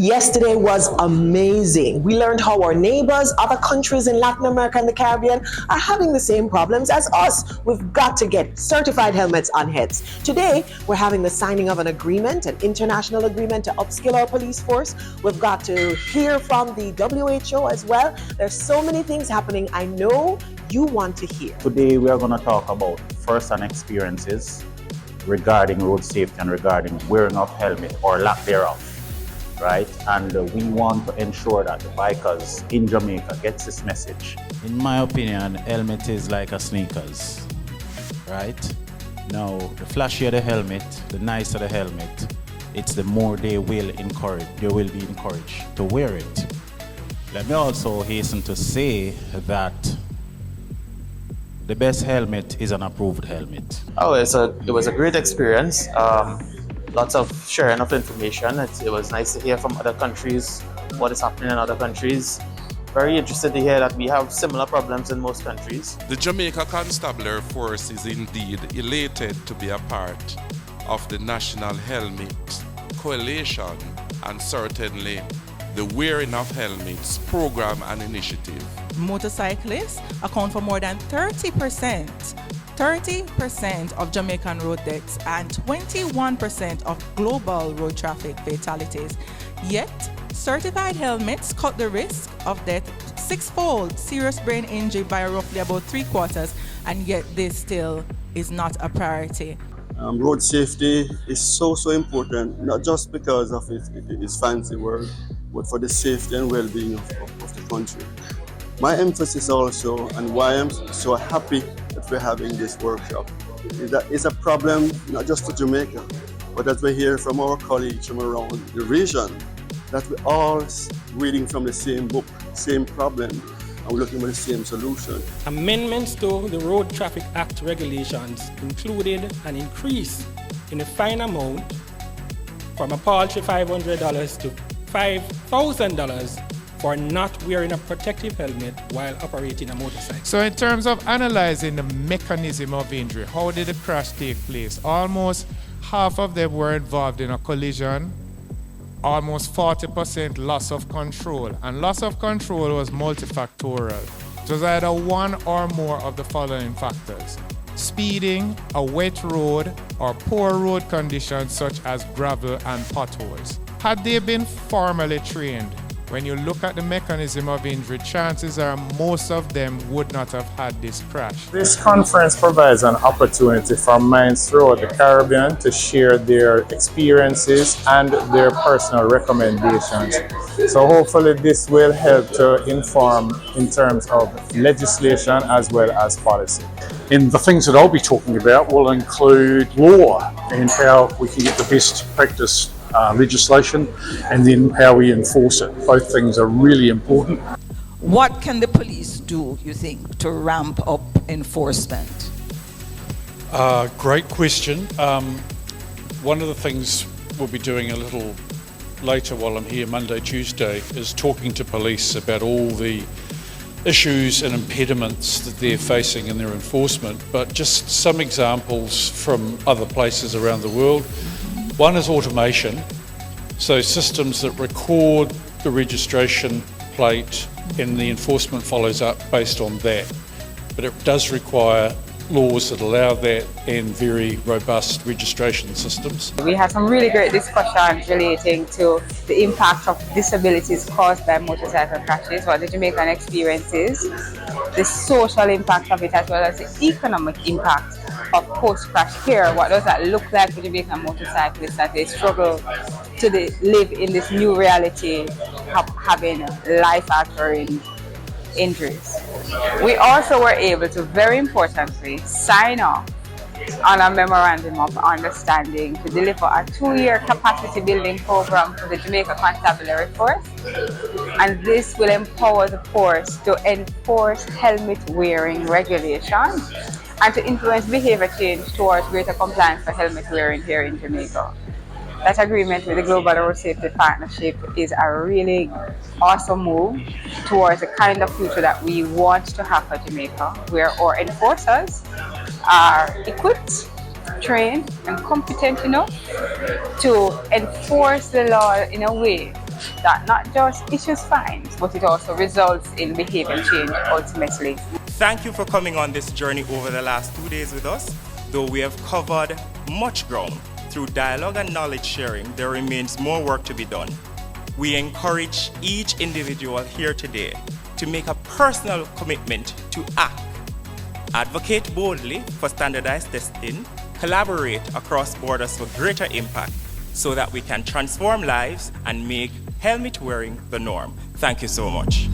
Yesterday was amazing. We learned how our neighbors, other countries in Latin America and the Caribbean are having the same problems as us. We've got to get certified helmets on heads. Today, we're having the signing of an agreement, an international agreement to upskill our police force. We've got to hear from the WHO as well. There's so many things happening. I know you want to hear. Today, we are going to talk about first-hand experiences regarding road safety and regarding wearing of helmet or lack thereof, right? And we want to ensure that the bikers in Jamaica gets this message. In my opinion, helmet is like a sneakers, right? Now, the flashier the helmet, the nicer the helmet, it's the more they will be encouraged to wear it. Let me also hasten to say that the best helmet is an approved helmet. Oh, it was a great experience. Lots of sharing of information. It was nice to hear from other countries, what is happening in other countries. Very interested to hear that we have similar problems in most countries. The Jamaica Constabulary Force is indeed elated to be a part of the National Helmet Coalition and certainly the Wearing of Helmets program and initiative. Motorcyclists account for more than 30% of Jamaican road deaths and 21% of global road traffic fatalities. Yet, certified helmets cut the risk of death sixfold, serious brain injury by roughly about 3/4, and yet this still is not a priority. Road safety is so important, not just because of its fancy word, but for the safety and well-being of the country. My emphasis also, and why I'm so happy that we're having this workshop, is that it's a problem not just for Jamaica, but that we hear from our colleagues from around the region, that we're all reading from the same book, same problem, and we're looking for the same solution. Amendments to the Road Traffic Act regulations included an increase in the fine amount from a paltry $500 to $5,000 for not wearing a protective helmet while operating a motorcycle. So in terms of analyzing the mechanism of injury, how did the crash take place? Almost half of them were involved in a collision, almost 40% loss of control. And loss of control was multifactorial. It was either one or more of the following factors: speeding, a wet road, or poor road conditions such as gravel and potholes. Had they been formally trained, when you look at the mechanism of injury, chances are most of them would not have had this crash. This conference provides an opportunity for minds throughout the Caribbean to share their experiences and their personal recommendations. So hopefully this will help to inform in terms of legislation as well as policy. And the things that I'll be talking about will include law and how we can get the best practice legislation, and then how we enforce it. Both things are really important. What can the police do, you think, to ramp up enforcement? Great question. One of the things we'll be doing a little later while I'm here, Monday, Tuesday, is talking to police about all the issues and impediments that they're facing in their enforcement, but just some examples from other places around the world. One is automation, so systems that record the registration plate and the enforcement follows up based on that. But it does require laws that allow that and very robust registration systems. We had some really great discussions relating to the impact of disabilities caused by motorcycle crashes, what the Jamaican experience is, the social impact of it, as well as the economic impact of post-crash care. What does that look like for Jamaican motorcyclists as they struggle to live in this new reality of having life-altering injuries? We also were able to, very importantly, sign off on a memorandum of understanding to deliver a 2-year capacity building program for the Jamaica Constabulary Force, and this will empower the force to enforce helmet wearing regulations and to influence behavior change towards greater compliance for helmet wearing here in Jamaica. That agreement with the Global Road Safety Partnership is a really awesome move towards the kind of future that we want to have for Jamaica, where our enforcers are equipped, trained, and competent enough to enforce the law in a way that not just issues fines, but it also results in behavior change ultimately. Thank you for coming on this journey over the last 2 days with us. Though we have covered much ground through dialogue and knowledge sharing, there remains more work to be done. We encourage each individual here today to make a personal commitment to act, advocate boldly for standardized testing, collaborate across borders for greater impact so that we can transform lives and make helmet wearing the norm. Thank you so much.